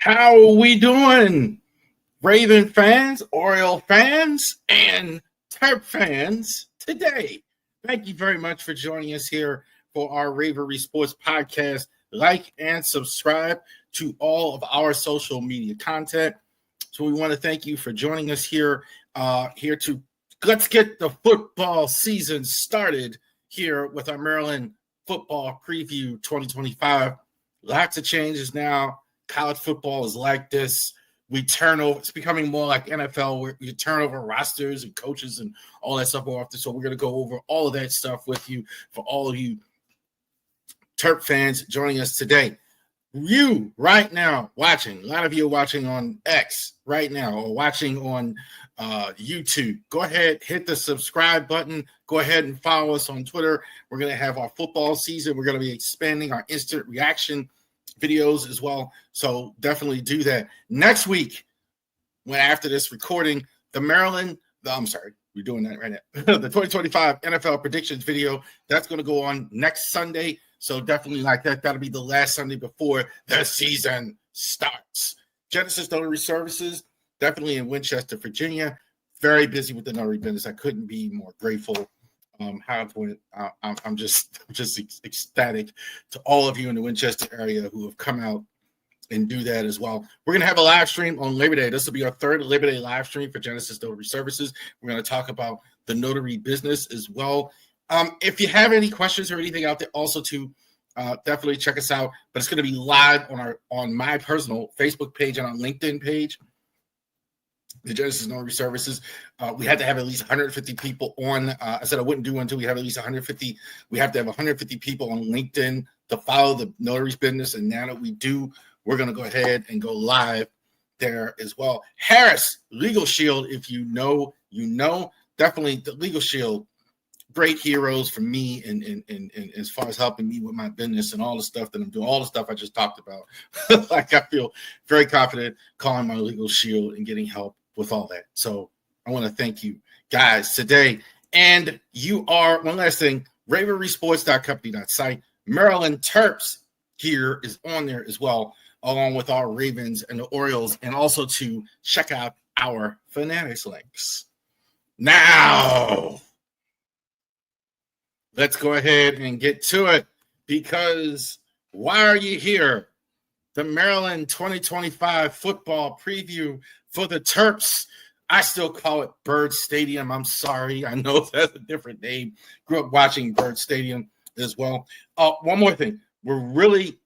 How are we doing, Raven fans, Oriole fans, and Terp fans today? Thank you very much for joining us here for our Ravori Sports podcast. Like and subscribe to all of our social media content. So we want to thank you for joining us here. Let's get the football season started here with our Maryland football preview 2025. Lots of changes now. College football is like this. We turn over. It's becoming more like NFL, where you turn over rosters and coaches and all that stuff more often. So we're going to go over all of that stuff with you for all of you Terp fans joining us today. You right now watching, a lot of you are watching on X right now or watching on YouTube. Go ahead, hit the subscribe button. Go ahead and follow us on Twitter. We're going to have our football season. We're going to be expanding our instant reaction videos as well. So definitely do that. Next week, when after this recording, we're doing that right now. The 2025 NFL predictions video, that's going to go on next Sunday. So definitely like that. That'll be the last Sunday before the season starts. Genesis Notary Services, definitely in Winchester, Virginia. Very busy with the notary business. I couldn't be more grateful. I'm just ecstatic to all of you in the Winchester area who have come out and do that as well. We're going to have a live stream on Labor Day. This will be our third Labor Day live stream for Genesis Notary Services. We're going to talk about the notary business as well. If you have any questions or anything out there, also definitely check us out. But it's going to be live on my personal Facebook page and on LinkedIn page. The Genesis Notary Services. We had to have at least 150 people on. I said I wouldn't do until we have at least 150. We have to have 150 people on LinkedIn to follow the notary's business. And now that we do, we're going to go ahead and go live there as well. Harris Legal Shield, if you know, definitely the Legal Shield. Great heroes for me and as far as helping me with my business and all the stuff that I'm doing, all the stuff I just talked about. Like I feel very confident calling my Legal Shield and getting help with all that. So I want to thank you guys today. And you are, one last thing, ravorisports.company.site. Maryland Terps here is on there as well, along with our Ravens and the Orioles, and also to check out our Fanatics links. Now, let's go ahead and get to it, because why are you here? The Maryland 2025 football preview for the Terps. I still call it Bird Stadium. I'm sorry. I know that's a different name. Grew up watching Bird Stadium as well. One more thing. We're really,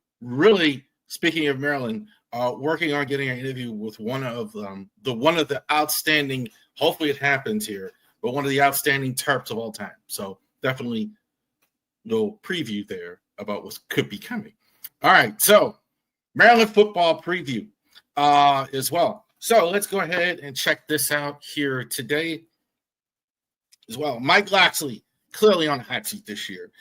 speaking of Maryland, working on getting an interview with one of the outstanding, hopefully it happens here, but one of the outstanding Terps of all time. So definitely no preview there about what could be coming. All right, so Maryland football preview as well. So let's go ahead and check this out here today as well. Mike Locksley, clearly on the hot seat this year.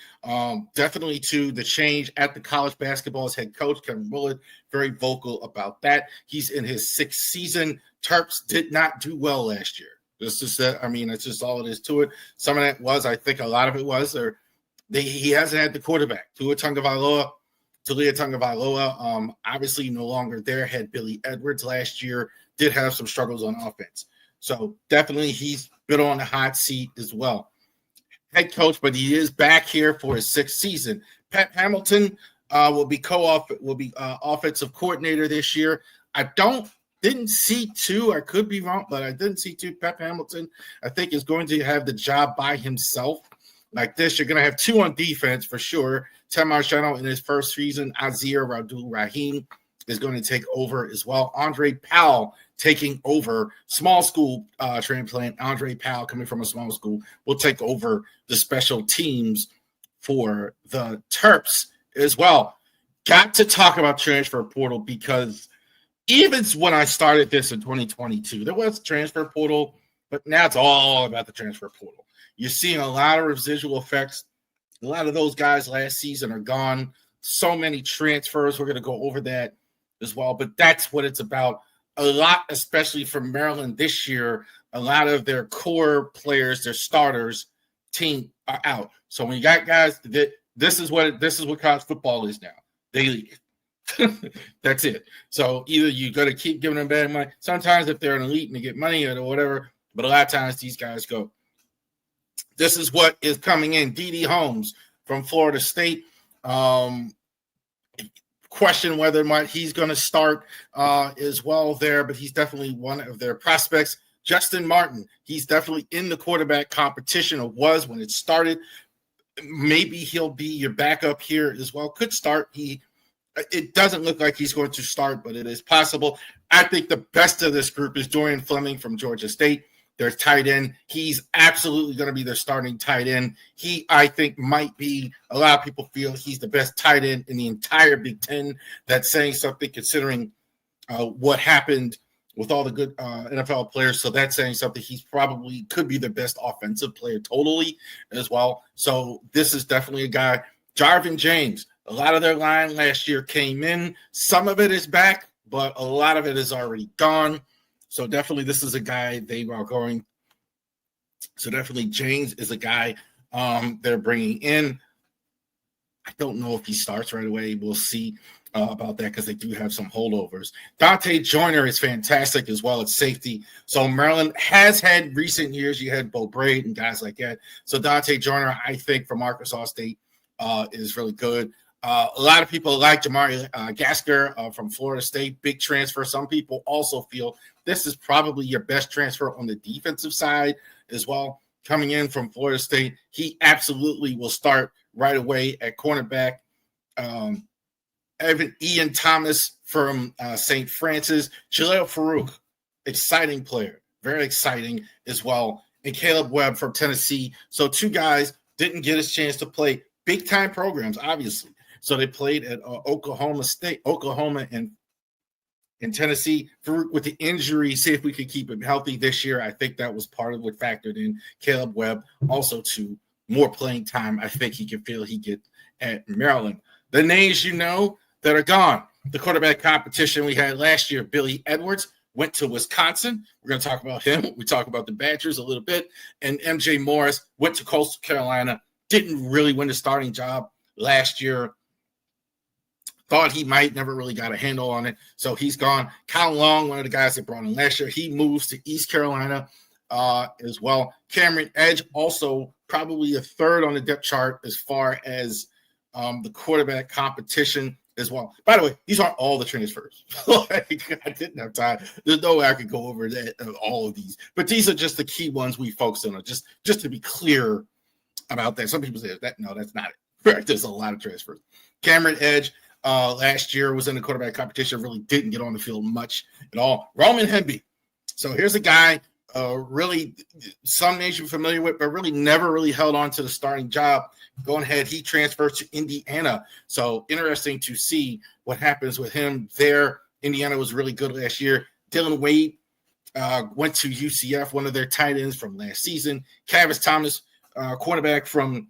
Definitely to the change at the college basketball as head coach. Kevin Willard, very vocal about that. He's in his sixth season. Terps did not do well last year. It's just that, it's just all it is to it. Some of that was, I think a lot of it was, he hasn't had the quarterback. Tua Tagovailoa, obviously no longer there. Had Billy Edwards last year. Did have some struggles on offense. So definitely he's been on the hot seat as well. Head coach, but he is back here for his sixth season. Pat Hamilton, will be offensive coordinator this year. Didn't see two. I could be wrong, but I didn't see two. Pep Hamilton, I think, is going to have the job by himself. Like this, you're going to have two on defense for sure. Tim Marchano in his first season. Azir Abdul Rahim is going to take over as well. Andre Powell taking over. Small school transplant. Andre Powell, coming from a small school, will take over the special teams for the Terps as well. Got to talk about transfer portal because even when I started this in 2022, there was transfer portal, but now it's all about the transfer portal. You're seeing a lot of residual effects. A lot of those guys last season are gone. So many transfers. We're going to go over that as well, but that's what it's about. A lot, especially for Maryland this year, a lot of their core players, their starters, team are out. So when you got guys that this is what college football is now. They leave. That's it. So either you got to keep giving them bad money. Sometimes if they're an elite and they get money or whatever, but a lot of times these guys go. This is what is coming in. D.D. Holmes from Florida State. Question whether he's going to start as well there, but he's definitely one of their prospects. Justin Martin, he's definitely in the quarterback competition, or was when it started. Maybe he'll be your backup here as well. Could start. It doesn't look like he's going to start, but it is possible. I think the best of this group is Dorian Fleming from Georgia State. Their tight end. He's absolutely going to be their starting tight end. He, I think, might be, a lot of people feel he's the best tight end in the entire Big Ten. That's saying something considering what happened with all the good NFL players. So that's saying something. He's probably could be the best offensive player totally as well. So this is definitely a guy. Jarvin James. A lot of their line last year came in. Some of it is back, but a lot of it is already gone. So definitely this is a guy they are going. So definitely James is a guy they're bringing in. I don't know if he starts right away. We'll see about that because they do have some holdovers. Dante Joyner is fantastic as well at safety. So Maryland has had recent years. You had Bo Braid and guys like that. So Dante Joyner, I think, from Arkansas State is really good. A lot of people like Jamari Gasker from Florida State, big transfer. Some people also feel this is probably your best transfer on the defensive side as well. Coming in from Florida State, he absolutely will start right away at cornerback. Ian Thomas from St. Francis, Jaleel Farouk, exciting player, very exciting as well, and Caleb Webb from Tennessee. So two guys didn't get a chance to play big-time programs, obviously. So they played at Oklahoma and Tennessee. Farouk with the injury, see if we could keep him healthy this year. I think that was part of what factored in. Caleb Webb also to more playing time. I think he can feel he get at Maryland. The names you know that are gone. The quarterback competition we had last year, Billy Edwards went to Wisconsin. We're going to talk about him. We talk about the Badgers a little bit. And MJ Morris went to Coastal Carolina. Didn't really win the starting job last year. Thought he might, never really got a handle on it. So he's gone. Kyle Long, one of the guys that brought in last year, he moves to East Carolina as well. Cameron Edge, also probably a third on the depth chart as far as the quarterback competition as well. By the way, these aren't all the transfers. I didn't have time. There's no way I could go over that all of these. But these are just the key ones we focus on. Just to be clear about that. Some people say that. No, that's not it. Right? There's a lot of transfers. Cameron Edge, last year was in the quarterback competition, really didn't get on the field much at all. Roman Hemby. So here's a guy really some names you're familiar with, but really never really held on to the starting job. Going ahead, he transfers to Indiana. So interesting to see what happens with him there. Indiana was really good last year. Dylan Wade went to UCF, one of their tight ends from last season. Cavis Thomas, cornerback from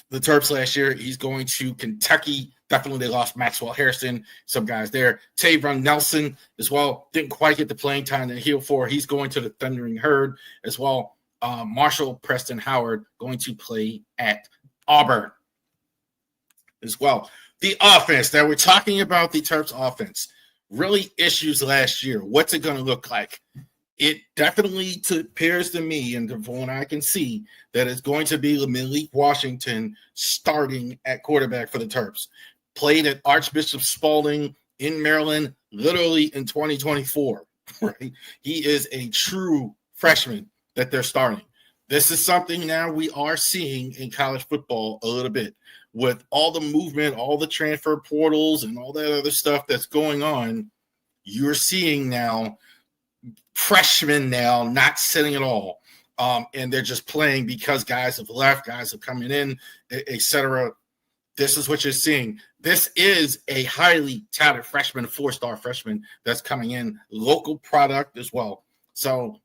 the Terps last year. He's going to Kentucky. Definitely they lost Maxwell Harrison, some guys there. Tavon Nelson as well. Didn't quite get the playing time that he'll for. He's going to the Thundering Herd as well. Marshall Preston Howard going to play at Auburn as well. The offense that we're talking about, the Terps offense, really issues last year. What's it going to look like? It definitely appears to me, and from what I can see, that it's going to be Malik Washington starting at quarterback for the Terps. played at Archbishop Spalding in Maryland, literally in 2024, right? He is a true freshman that they're starting. This is something now we are seeing in college football a little bit with all the movement, all the transfer portals, and all that other stuff that's going on. You're seeing now freshmen now not sitting at all. And they're just playing because guys have left, guys have coming in, etc. This is what you're seeing. This is a highly touted freshman, 4-star freshman that's coming in, local product as well. So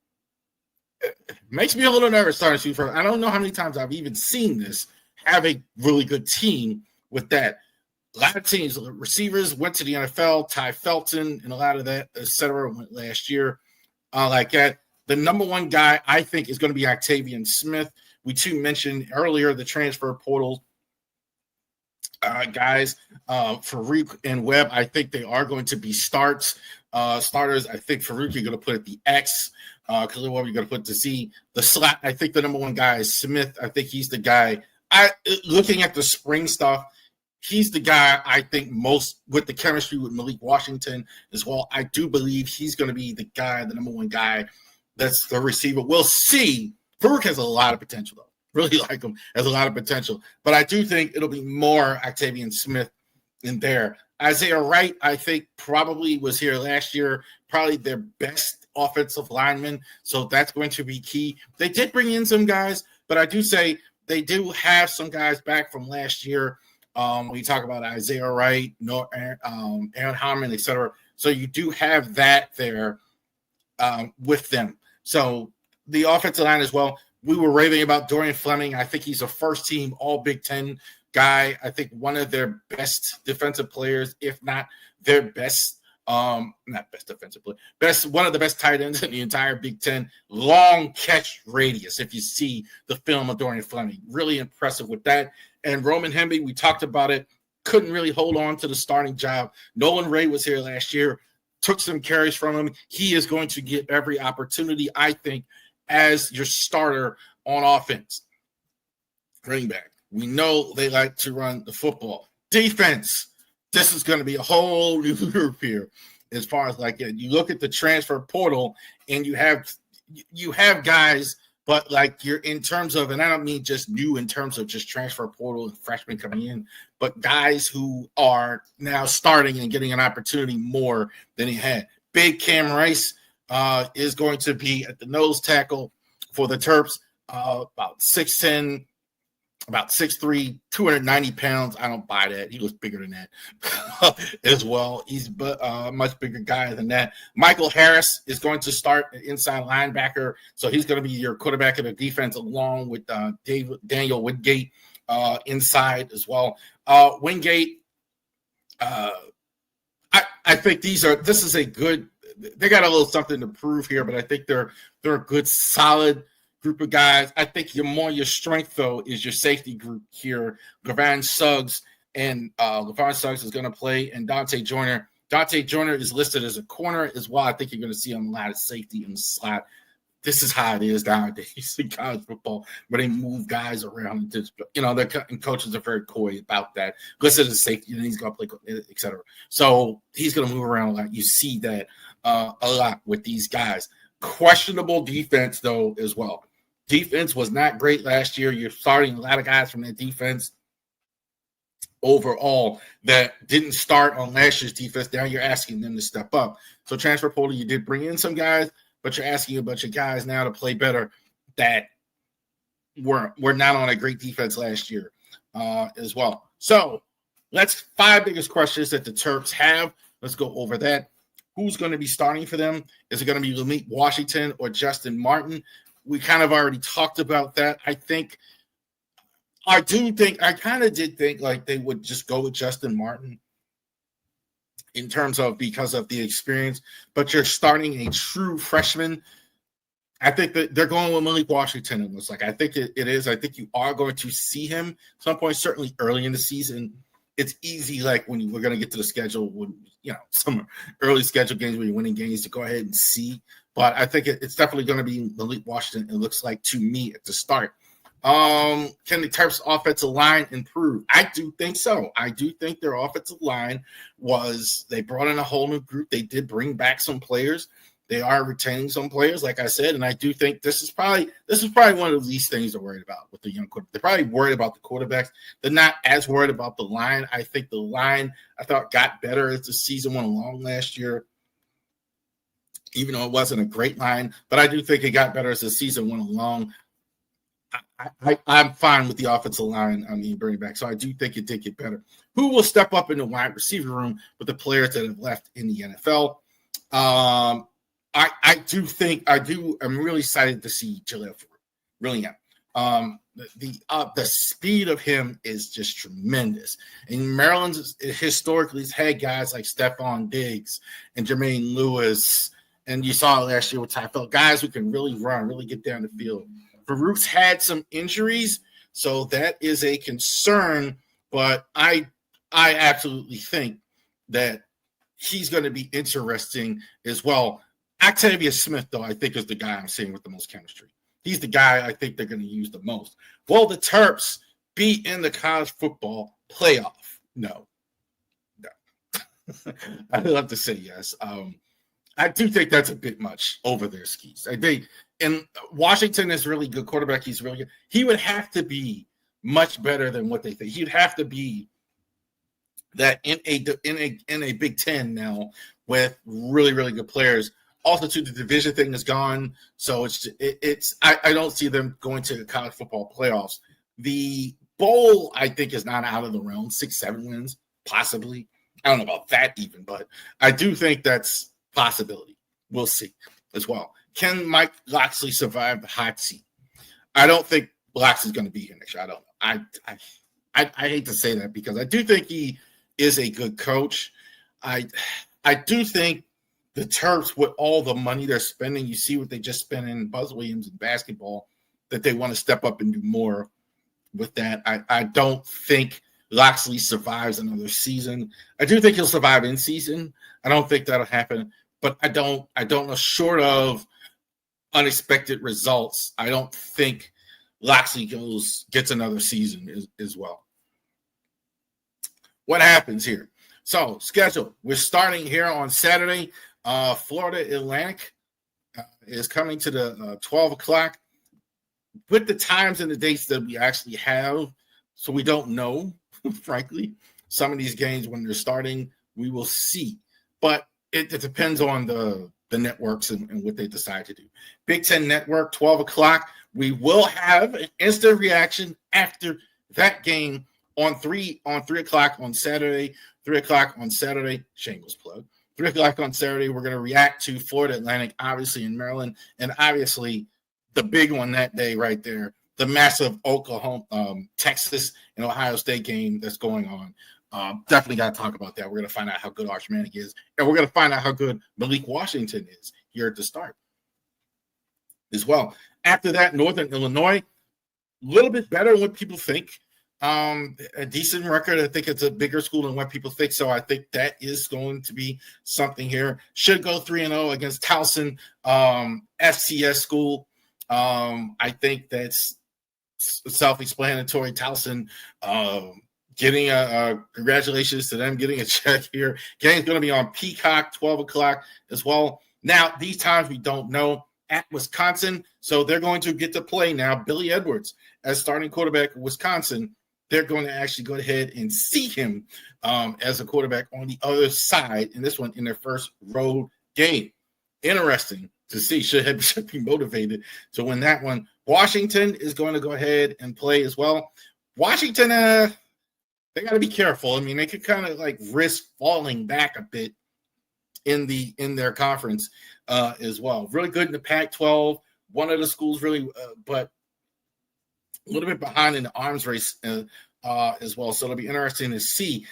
it makes me a little nervous starting to shoot for. I don't know how many times I've even seen this, have a really good team with that. A lot of teams, receivers went to the NFL, Ty Felton, and a lot of that, etc. went last year. Like that. The number one guy I think is going to be Octavian Smith. We too mentioned earlier the transfer portal guys, Farouk and Webb. I think they are going to be starters. I think Farouk you're going to put at the X. Khalil Webb you're going to put the C. The slot, I think the number one guy is Smith. I think he's the guy. Looking at the spring stuff, he's the guy I think most with the chemistry with Malik Washington as well. I do believe he's going to be the guy, the number one guy. That's the receiver. We'll see. Farouk has a lot of potential, though. Really like him. Has a lot of potential. But I do think it'll be more Octavian Smith in there. Isaiah Wright, I think, probably was here last year. Probably their best offensive lineman. So that's going to be key. They did bring in some guys, but I do say they do have some guys back from last year. When you talk about Isaiah Wright, Aaron Harmon, etc. So you do have that there with them. So the offensive line as well. We were raving about Dorian Fleming. I think he's a first-team All-Big Ten guy. I think one of their best defensive players, if not their best, not best defensive player, one of the best tight ends in the entire Big Ten. Long catch radius, if you see the film of Dorian Fleming. Really impressive with that. And Roman Hemby, we talked about it, couldn't really hold on to the starting job. Nolan Ray was here last year, took some carries from him. He is going to get every opportunity, I think, as your starter on offense. Running back. We know they like to run the football. Defense. This is going to be a whole new group here as far as like you look at the transfer portal and you have guys, but like you're in terms of, and I don't mean just new in terms of just transfer portal and freshmen coming in, but guys who are now starting and getting an opportunity more than he had. Big Cam Rice is going to be at the nose tackle for the Terps, about 6'10", about 6'3", 290 pounds. I don't buy that. He was bigger than that as well. He's a much bigger guy than that. Michael Harris is going to start inside linebacker, so he's going to be your quarterback of the defense along with Daniel Wingate inside as well. Wingate, I think this is a good. They got a little something to prove here, but I think they're a good, solid group of guys. I think your strength, though, is your safety group here. Gavon Suggs is going to play, and Dante Joyner. Dante Joyner is listed as a corner as well. I think you're going to see him a lot of safety in the slot. This is how it is nowadays in college football, where they move guys around. And coaches are very coy about that. Listed as safety, and he's going to play, etc. So he's going to move around a lot. You see that a lot with these guys. Questionable defense, though, as well. Defense was not great last year. You're starting a lot of guys from that defense overall that didn't start on last year's defense. Now you're asking them to step up. So transfer portal, you did bring in some guys, but you're asking a bunch of guys now to play better that were not on a great defense last year as well. So let's 5 biggest questions that the Terps have. Let's go over that. Who's going to be starting for them? Is it going to be Malik Washington or Justin Martin? We kind of already talked about that. I kind of did think like they would just go with Justin Martin in terms of because of the experience, but you're starting a true freshman. I think that they're going with Malik Washington. It looks like. I think it is. I think you are going to see him at some point, certainly early in the season. It's easy, like when we're going to get to the schedule, when some early schedule games where you're winning games, to go ahead and see. But I think it's definitely going to be Malik Washington. It looks like to me at the start. Can the Terps offensive line improve? I do think so. I do think their offensive line they brought in a whole new group. They did bring back some players. They are retaining some players, like I said, and I do think this is probably one of the least things they're worried about with the young quarterback. They're probably worried about the quarterbacks. They're not as worried about the line. I think the line I thought got better as the season went along last year, even though it wasn't a great line. But I do think it got better as the season went along. I'm fine with the offensive line. Bringing back, so I do think it did get better. Who will step up in the wide receiver room with the players that have left in the NFL? I'm really excited to see Jaleel Ford. Really am. The speed of him is just tremendous. And Maryland historically has had guys like Stephon Diggs and Jermaine Lewis, and you saw it last year with Tyfel, guys who can really run, really get down the field. Farouk's had some injuries, so that is a concern, but I absolutely think that he's going to be interesting as well. Octavius Smith, though, I think is the guy I'm seeing with the most chemistry. He's the guy I think they're going to use the most. Will the Terps be in the college football playoff? No. I'd love to say yes. I do think that's a bit much over their skis. And Washington is really good quarterback. He's really good. He would have to be much better than what they think. He'd have to be that in a Big Ten now with really, really good players. Also, too, the division thing is gone, so I don't see them going to the college football playoffs. The bowl, I think, is not out of the realm. 6-7 wins, possibly. I don't know about that even, but I do think that's a possibility. We'll see as well. Can Mike Locksley survive the hot seat? I don't think Locksley's going to be here next year. I don't know. I hate to say that because I do think he is a good coach. I do think the Terps, with all the money they're spending, you see what they just spent in Buzz Williams in basketball, that they want to step up and do more with that. I don't think Locksley survives another season. I do think he'll survive in season. I don't think that'll happen, but I don't know. Short of unexpected results, I don't think Locksley gets another season as well. What happens here? So, schedule. We're starting here on Saturday. Florida Atlantic is coming to the 12 o'clock. With the times and the dates that we actually have, so we don't know, frankly, some of these games when they're starting, we will see. But it depends on the networks and what they decide to do. Big Ten Network, 12 o'clock. We will have an instant reaction after that game on 3 o'clock on Saturday. 3 o'clock on Saturday, shameless plug. 3 o'clock on Saturday, we're going to react to Florida Atlantic, obviously in Maryland, and obviously the big one that day right there, the massive Oklahoma, Texas, and Ohio State game that's going on. Definitely got to talk about that. We're going to find out how good Arch Manning is, and we're going to find out how good Malik Washington is here at the start as well. After that, Northern Illinois, a little bit better than what people think. A decent record. I think it's a bigger school than what people think. So I think that is going to be something here. Should go 3-0 against Towson, FCS school. I think that's self-explanatory. Towson, getting a congratulations to them getting a check here. Game's going to be on Peacock, 12 o'clock as well. Now, these times we don't know. At Wisconsin, so they're going to get to play now. Billy Edwards as starting quarterback of Wisconsin. They're going to actually go ahead and see him as a quarterback on the other side in this one in their first road game. Interesting to see. Should be motivated to win that one. Washington is going to go ahead and play as well. Washington, they got to be careful. I mean, they could kind of like risk falling back a bit in their conference as well. Really good in the Pac-12. One of the schools really, but a little bit behind in the arms race as well. So it'll be interesting to see.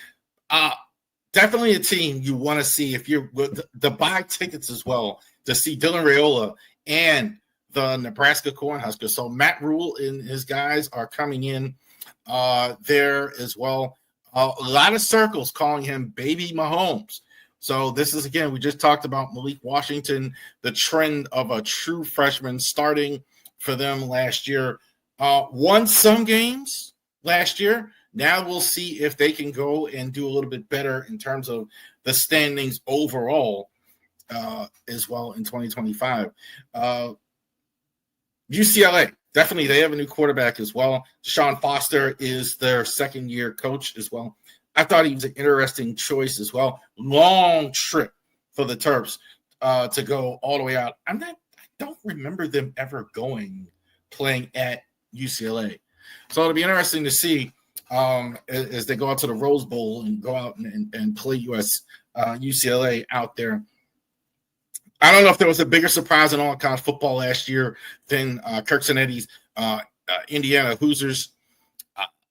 Definitely a team you want to see if you're the buy tickets as well to see Dylan Raiola and the Nebraska Cornhuskers. So Matt Rule and his guys are coming in there as well. A lot of circles calling him Baby Mahomes. So this is, again, we just talked about Malik Washington, the trend of a true freshman starting for them last year. Won some games last year. Now we'll see if they can go and do a little bit better in terms of the standings overall as well in 2025. UCLA, definitely, they have a new quarterback as well. Sean Foster is their second-year coach as well. I thought he was an interesting choice as well. Long trip for the Terps to go all the way out. I don't remember them ever playing at UCLA. So it'll be interesting to see as they go out to the Rose Bowl and go out and play UCLA out there. I don't know if there was a bigger surprise in all of college football last year than Kirk Cinetti's Indiana Hoosiers.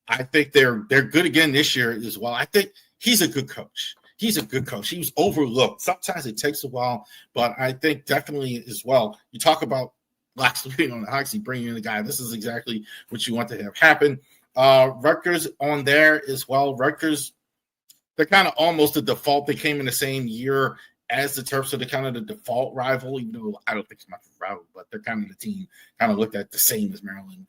I think they're good again this year as well. I think he's a good coach. He was overlooked. Sometimes it takes a while, but I think definitely as well. You talk about Locksley being on the hot seat, bringing in the guy. This is exactly what you want to have happen. Rutgers on there as well. Rutgers, they're kind of almost the default. They came in the same year as the Terps, so they're kind of the default rival, even though I don't think it's much of a rival, but they're kind of the team kind of looked at the same as Maryland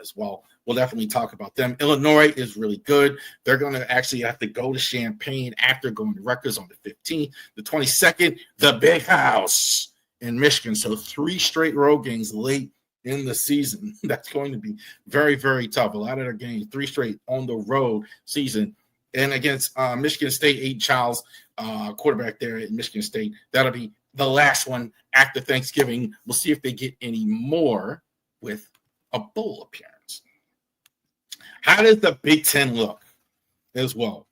as well. We'll definitely talk about them. Illinois is really good. They're going to actually have to go to Champaign after going to Rutgers on the 15th. The 22nd, the Big House in Michigan. So 3 straight road games late in the season. That's going to be very, very tough. A lot of their games, 3 straight on the road season. And against Michigan State, Aiden Childs, quarterback there at Michigan State. That'll be the last one after Thanksgiving. We'll see if they get any more with a bowl appearance. How does the Big Ten look as well?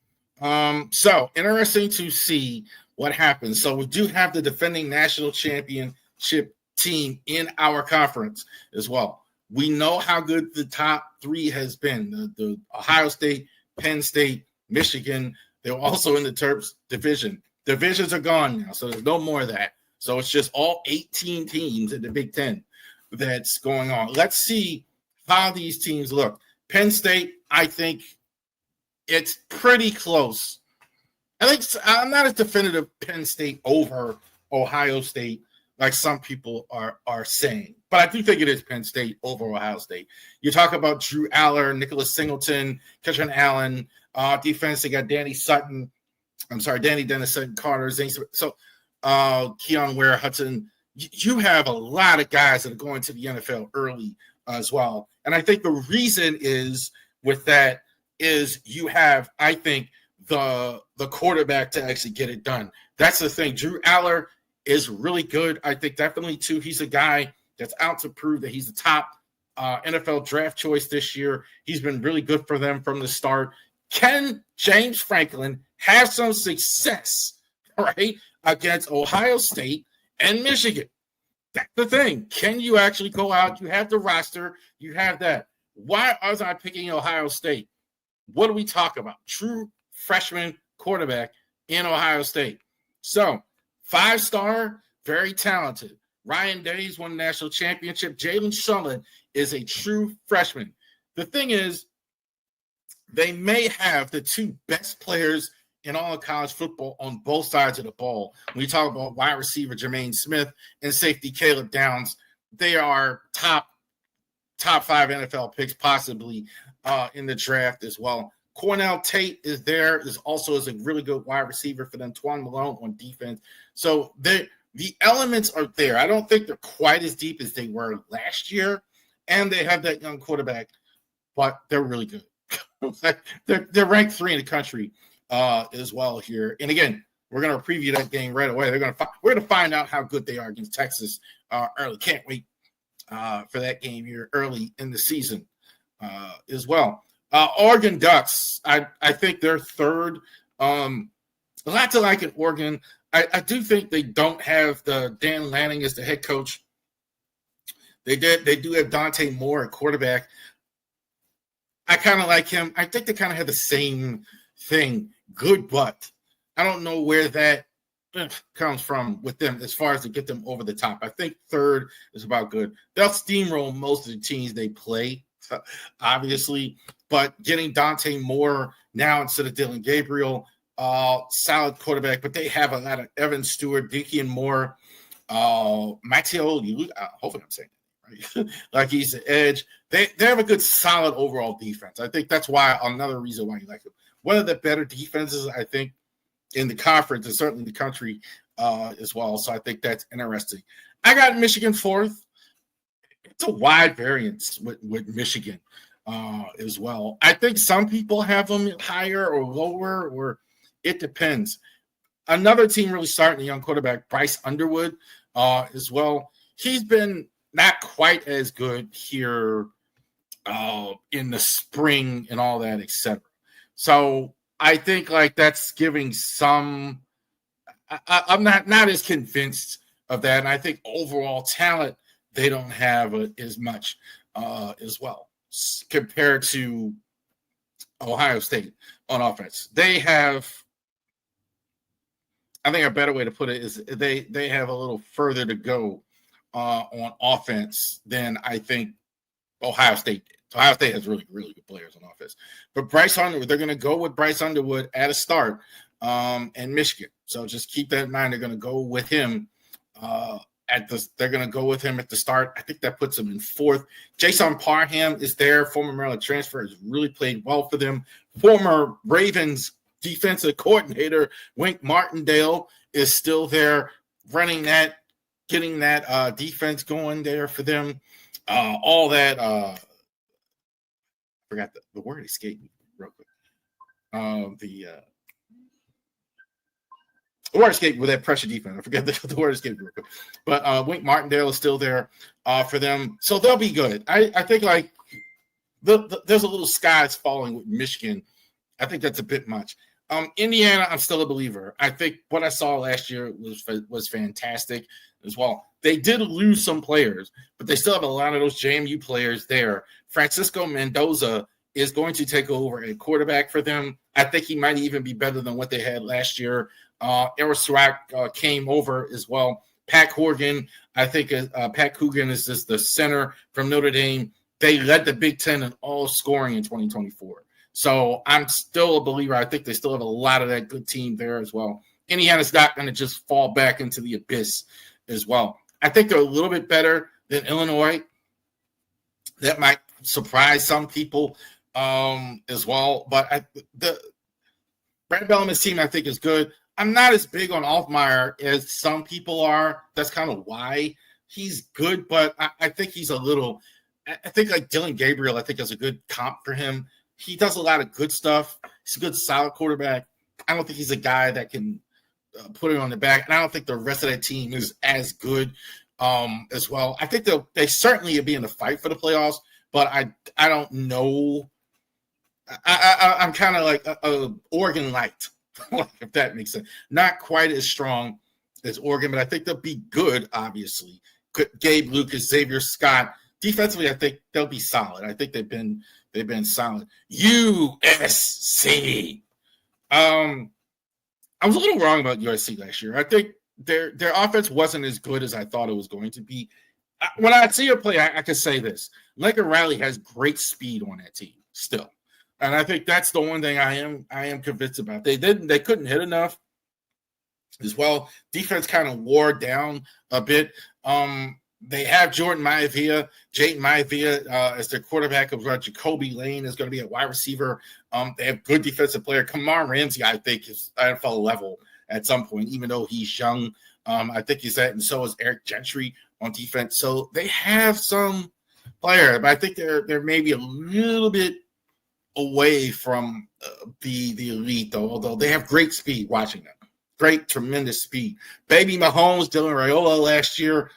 So interesting to see what happens. So we do have the defending national championship team in our conference as well. We know how good the top 3 has been. The Ohio State, Penn State, Michigan. They're also in the Terps division. Divisions are gone now, so there's no more of that. So it's just all 18 teams in the Big Ten that's going on. Let's see how these teams look. Penn State, I think it's pretty close. I think I'm not as definitive Penn State over Ohio State like some people are saying. But I do think it is Penn State over Ohio State. You talk about Drew Aller, Nicholas Singleton, Ketron Allen. Defense, they got Danny Dennis, Sutton, Carter, Zane. So Keon Ware, Hudson. You have a lot of guys that are going to the NFL early as well. And I think the reason is with that is you have, I think, the quarterback to actually get it done. That's the thing. Drew Aller is really good. I think definitely, too, he's a guy that's out to prove that he's the top NFL draft choice this year. He's been really good for them from the start. Can James Franklin have some success, right, against Ohio State and Michigan? That's the thing. Can you actually go out? You have the roster. You have that. Why was I picking Ohio State? What do we talk about? True freshman quarterback in Ohio State. So, 5-star, very talented. Ryan Days won the national championship. Jalen Shulman is a true freshman. The thing is, they may have the 2 best players in all of college football on both sides of the ball. When you talk about wide receiver Jermaine Smith and safety Caleb Downs, they are top 5 NFL picks possibly in the draft as well. Cornell Tate is there, is a really good wide receiver for them. Twan Malone on defense. So the elements are there. I don't think they're quite as deep as they were last year, and they have that young quarterback, but they're really good. They're ranked 3 in the country as well here. And again, we're going to preview that game right away. We're going to find out how good they are against Texas early. Can't wait for that game here early in the season as well. Oregon Ducks, I think they're third. A lot to like in Oregon. I do think they don't have the Dan Lanning as the head coach. They do have Dante Moore at quarterback. I kind of like him. I think they kind of have the same thing. Good, but I don't know where that comes from with them as far as to get them over the top. I think third is about good. They'll steamroll most of the teams they play, obviously, but getting Dante Moore now instead of Dylan Gabriel, solid quarterback, but they have a lot of Evan Stewart, Dickie and Moore, Matteo, hopefully I'm saying right? Like he's the edge. They have a good, solid overall defense. I think that's why another reason why you like them. One of the better defenses, I think, in the conference and certainly the country as well. So I think that's interesting. I got Michigan fourth. It's a wide variance with Michigan as well. I think some people have them higher or lower, or it depends. Another team really starting a young quarterback, Bryce Underwood, as well. He's been not quite as good here in the spring and all that, etc. So I think like that's giving some. I'm not as convinced of that, and I think overall talent they don't have as much as well compared to Ohio State on offense. They have. I think a better way to put it is they have a little further to go on offense than I think Ohio State did. Ohio State has really, really good players on offense. But Bryce Underwood, they're going to go with Bryce Underwood at a start and Michigan. So just keep that in mind. They're going to go with him they're going to go with him at the start. I think that puts him in fourth. Jason Parham is there. Former Maryland transfer, has really played well for them. Former Ravens defensive coordinator Wink Martindale is still there running that, getting that defense going there for them. All that I forgot the word escaped me real quick. The word escaped with that pressure defense. I forget the word escaped real quick. But Wink Martindale is still there for them. So they'll be good. I think like there's a little skies falling with Michigan. I think that's a bit much. Indiana, I'm still a believer. I think what I saw last year was fantastic as well. They did lose some players, but they still have a lot of those JMU players there. Francisco Mendoza is going to take over a quarterback for them. I think he might even be better than what they had last year. Eris came over as well. Pat Coogan, I think Pat Coogan is just the center from Notre Dame. They led the Big Ten in all scoring in 2024. So I'm still a believer. I think they still have a lot of that good team there as well. Indiana's not going to just fall back into the abyss as well. I think they're a little bit better than Illinois. That might surprise some people as well. But the Brad Bellarmine's team, I think, is good. I'm not as big on Altmaier as some people are. That's kind of why he's good. But I think he's a little – I think like Dylan Gabriel, I think, is a good comp for him. He does a lot of good stuff. He's a good, solid quarterback. I don't think he's a guy that can put it on the back. And I don't think the rest of that team is as good as well. I think they certainly will be in the fight for the playoffs, but I don't know. I'm kind of like a Oregon light, if that makes sense. Not quite as strong as Oregon, but I think they'll be good, obviously. Gabe Lucas, Xavier Scott. Defensively, I think they'll be solid. I think they've been solid. USC. I was a little wrong about USC last year. I think their offense wasn't as good as I thought it was going to be. When I see her play, I can say this. Lincoln Riley has great speed on that team still. And I think that's the one thing I am convinced about. They couldn't hit enough as well. Defense kind of wore down a bit. They have Jordan Maivia, Jayden Maivia as their quarterback. Jacoby Lane is going to be a wide receiver. They have good defensive player. Kamar Ramsey, I think, is NFL level at some point, even though he's young. I think he's that, and so is Eric Gentry on defense. So they have some player, but I think they're maybe a little bit away from the elite, though. Although they have great speed, watching them, great, tremendous speed. Baby Mahomes, Dylan Raiola last year.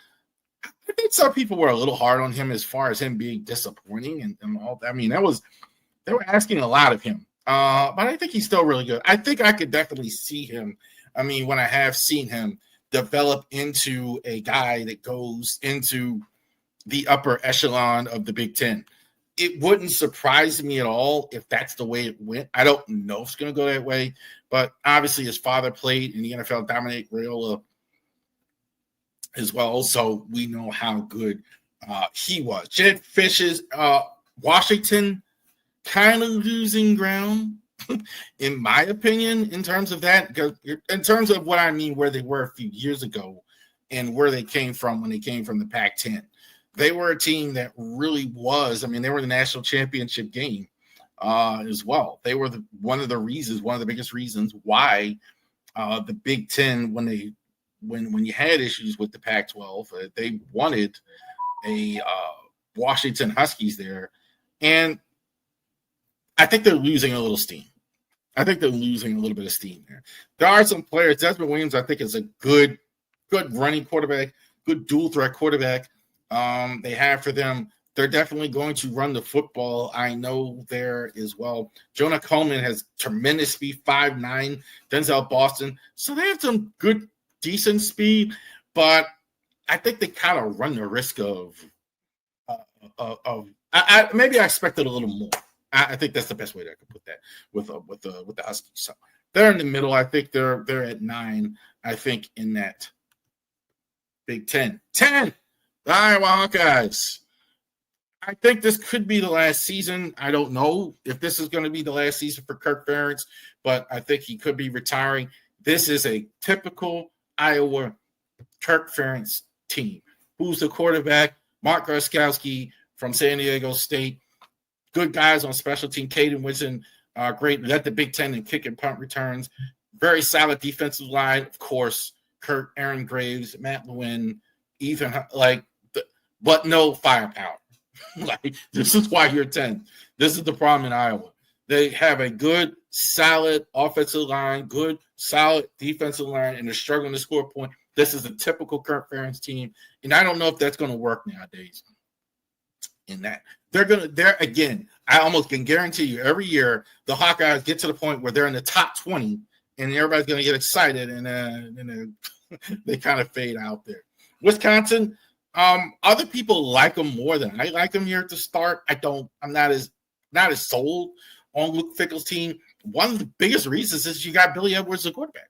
I think some people were a little hard on him as far as him being disappointing and all that. I mean, they were asking a lot of him. But I think he's still really good. I think I could definitely see him. I mean, when I have seen him develop into a guy that goes into the upper echelon of the Big Ten. It wouldn't surprise me at all if that's the way it went. I don't know if it's going to go that way, but obviously his father played in the NFL, Dominic Raiola as well, so we know how good he was. Jed Fish's Washington kind of losing ground, in my opinion, in terms of that. In terms of what I mean, where they were a few years ago and where they came from when they came from the Pac-10. they were a team that really was. I mean, they were in the national championship game as well. They were one of the biggest reasons why the Big Ten, when you had issues with the Pac-12, they wanted a Washington Huskies there, and I think they're losing a little steam. I think they're losing a little bit of steam there. There are some players. Desmond Williams, I think, is a good running quarterback, good dual threat quarterback. They have for them. They're definitely going to run the football. I know there as well. Jonah Coleman has tremendous speed, 5'9", Denzel Boston. So they have some good, decent speed, but I think they kind of run the risk of maybe I expected a little more. I think that's the best way that I could put that with the Huskies. So they're in the middle. I think they're at 9. I think in that Big Ten. 10. The Iowa Hawkeyes. I think this could be the last season. I don't know if this is going to be the last season for Kirk Ferentz, but I think he could be retiring. This is a typical Iowa Kirk Ferentz team. Who's the quarterback? Mark Groskowski from San Diego State. Good guys on special team. Caden Winston, great. Led the Big Ten in kick and punt returns. Very solid defensive line. Of course, Kurt, Aaron Graves, Matt Lewin, Ethan, but no firepower. This is why you're 10. This is the problem in Iowa. They have a good, solid offensive line, good, solid defensive line, and they're struggling to score a point. This is a typical Kirk Ferentz team, and I don't know if that's going to work nowadays. In that they're again, I almost can guarantee you every year the Hawkeyes get to the point where they're in the top 20, and everybody's going to get excited, and then they kind of fade out there. Wisconsin. Other people like them more than I like them here at the start. I'm not as sold on Luke Fickell's team. One of the biggest reasons is you got Billy Edwards as a quarterback.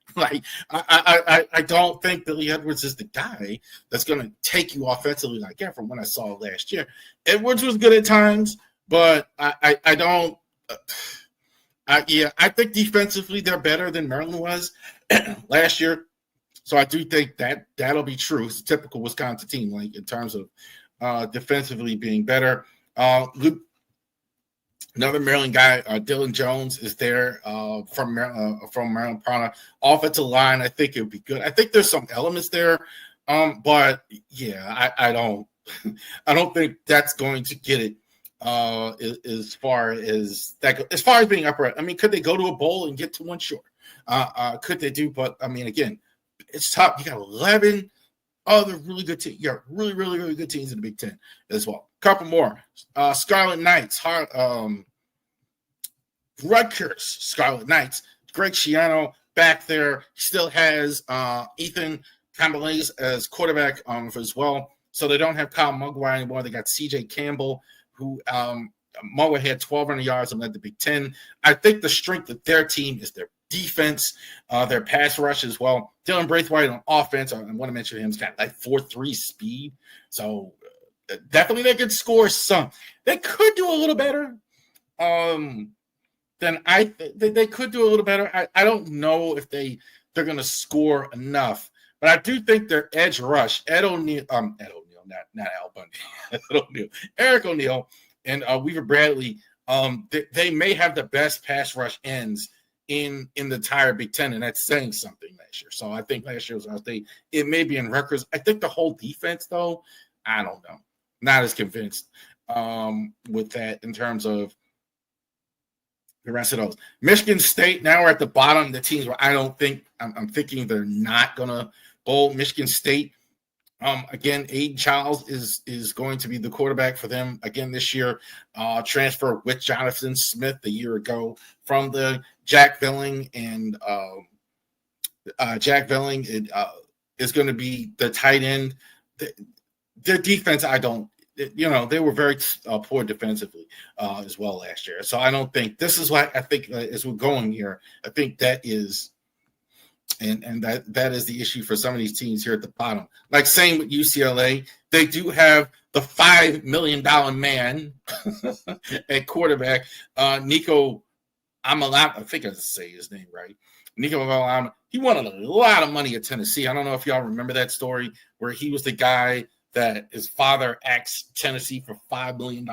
I don't think Billy Edwards is the guy that's going to take you offensively like that from what I saw last year. Edwards was good at times, but I don't. I think defensively they're better than Maryland was last year. So I do think that'll be true. It's a typical Wisconsin team, like in terms of defensively being better. Luke, another Maryland guy, Dylan Jones is there from Maryland Prana. Offensive line, I think it would be good. I think there's some elements there, but yeah, I don't think that's going to get it as far as that. As far as being upright, I mean, could they go to a bowl and get to one? Sure, could they do? But I mean, again. It's tough. You got 11 other really good teams. You got really, really, really good teams in the Big Ten as well. Couple more. Scarlet Knights. Rutgers Scarlet Knights. Greg Schiano back there. Still has Ethan Campbell as quarterback as well. So they don't have Kyle Mugwire anymore. They got CJ Campbell, who Mugwire had 1,200 yards and led the Big Ten. I think the strength of their team is their defense, their pass rush as well. Dylan Braithwaite on offense, I want to mention him. He's got like 4.3 speed. So definitely they could score some. They could do a little better than they could do a little better. I don't know if they're going to score enough. But I do think their edge rush, Ed O'Neill, not Al Bundy, Ed O'Neill, Eric O'Neill, and Weaver Bradley, they may have the best pass rush ends in the entire Big Ten, and that's saying something last year. So I think last year was Ohio State. It may be in records. I think the whole defense, though, I don't know. Not as convinced with that in terms of the rest of those. Michigan State, now we're at the bottom. The teams where I don't think I'm thinking they're not going to bowl. Michigan State, again, Aiden Childs is going to be the quarterback for them again this year. Transfer with Jonathan Smith a year ago from the Jack Villing, and Jack Villing is going to be the tight end. Their defense, they were very poor defensively as well last year. So I don't think this is what I think as we're going here. I think that is. And that is the issue for some of these teams here at the bottom. Like same with UCLA, they do have the $5 million man at quarterback, Nico Amalama. I think I say his name right. Nico Amalama. He won a lot of money at Tennessee. I don't know if y'all remember that story where he was the guy that his father asked Tennessee for $5 million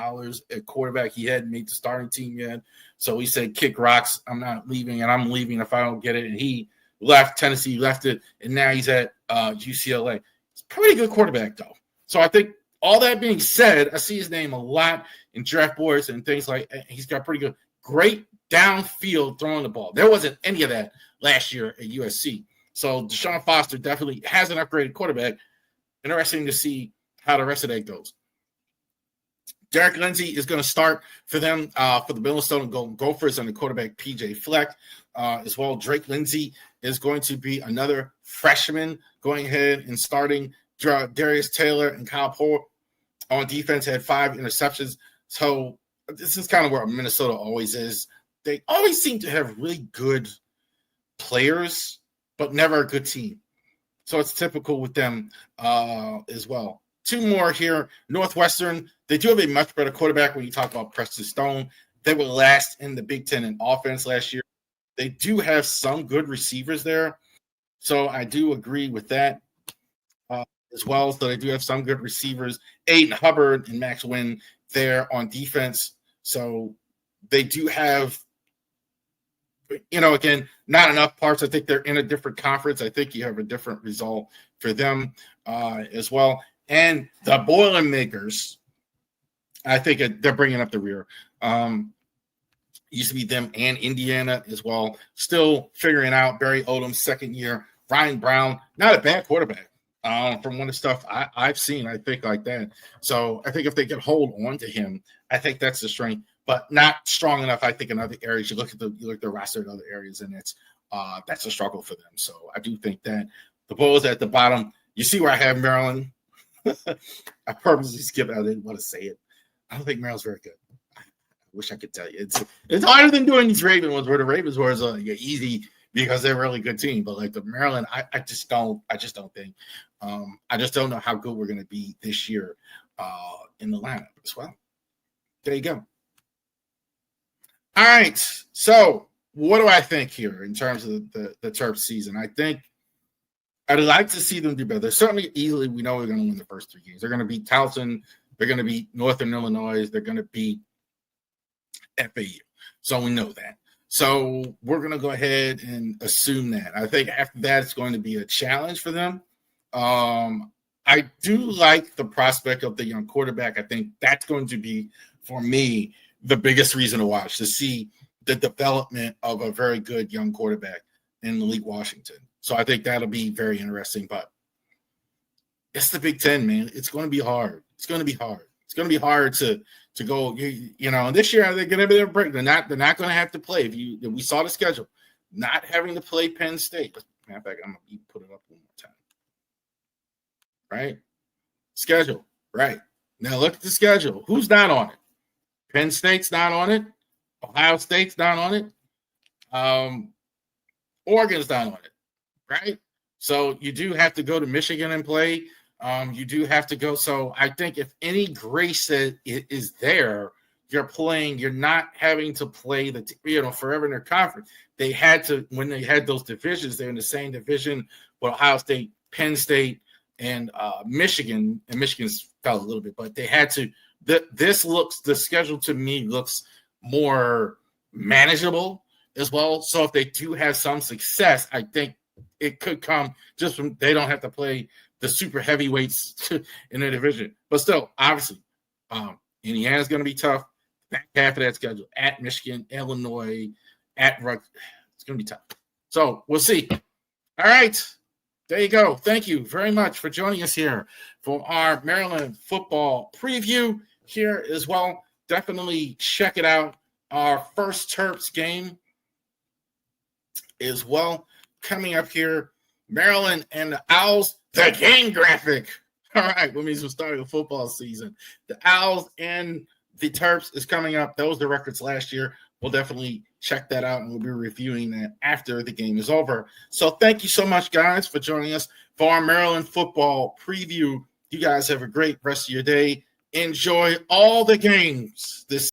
at quarterback. He hadn't made the starting team yet. So he said, kick rocks. I'm not leaving, and I'm leaving if I don't get it. And he left. Tennessee left it, and now he's at UCLA. He's a pretty good quarterback, though. So I think all that being said, I see his name a lot in draft boards and things like that. He's got pretty good, great downfield throwing the ball. There wasn't any of that last year at USC. So Deshaun Foster definitely has an upgraded quarterback. Interesting to see how the rest of that goes. Derek Lindsey is going to start for them for the Minnesota Golden Gophers and the quarterback PJ Fleck as well. Drake Lindsey is going to be another freshman going ahead and starting. Darius Taylor and Kyle Poore on defense had 5 interceptions. So this is kind of where Minnesota always is. They always seem to have really good players, but never a good team. So it's typical with them as well. 2 more here. Northwestern, they do have a much better quarterback when you talk about Preston Stone. They were last in the Big Ten in offense last year. They do have some good receivers there. So I do agree with that as well. So they do have some good receivers. Aiden Hubbard and Max Wynn there on defense. So they do have, again, not enough parts. I think they're in a different conference. I think you have a different result for them as well. And the Boilermakers, I think they're bringing up the rear. Used to be them and Indiana as well. Still figuring out Barry Odom's second year. Ryan Brown, not a bad quarterback from one of the stuff I've seen, I think, like that. So I think if they can hold on to him, I think that's the strength, but not strong enough, I think, in other areas. You look at the roster in other areas, and that's a struggle for them. So I do think that the Bulls at the bottom, you see where I have Maryland. I purposely skipped it. I didn't want to say it. I don't think Maryland's very good. I wish I could tell you. It's harder than doing these Ravens ones, where the Ravens were easy because they're a really good team. But like the Maryland, I just don't think. I just don't know how good we're going to be this year in the lineup as well. There you go. All right. So what do I think here in terms of the Terps season? I think I'd like to see them do better. Certainly, easily, we know we're going to win the first 3 games. They're going to beat Towson. They're going to beat Northern Illinois. They're going to beat FAU. So we know that. So we're going to go ahead and assume that. I think after that, it's going to be a challenge for them. I do like the prospect of the young quarterback. I think that's going to be, for me, the biggest reason to watch, to see the development of a very good young quarterback in Malik Washington. So I think that'll be very interesting. But it's the Big Ten, man. It's going to be hard. It's going to be hard. It's going to be hard to go. And this year they're going to be a break. They're not going to have to play. We saw the schedule, not having to play Penn State. Matter of fact, I'm going to put it up one more time. Right, schedule. Right now, look at the schedule. Who's not on it? Penn State's not on it. Ohio State's not on it. Oregon's not on it. Right? So you do have to go to Michigan and play. You do have to go. So I think if any grace that is there, you're playing, you're not having to play forever in their conference. They had to, when they had those divisions, they're in the same division with Ohio State, Penn State, and Michigan. And Michigan's fell a little bit, but they had to. The schedule to me looks more manageable as well. So if they do have some success, I think it could come just from they don't have to play the super heavyweights in the division. But still, obviously, Indiana's going to be tough. Back half of that schedule at Michigan, Illinois, at Rutgers. It's going to be tough. So we'll see. All right. There you go. Thank you very much for joining us here for our Maryland football preview here as well. Definitely check it out. Our first Terps game as well coming up here. Maryland and the Owls, the game graphic. All right, that means we're starting the football season. The Owls and the Terps is coming up. Those are the records last year. We'll definitely check that out, and we'll be reviewing that after the game is over. So thank you so much, guys, for joining us for our Maryland football preview. You guys have a great rest of your day. Enjoy all the games this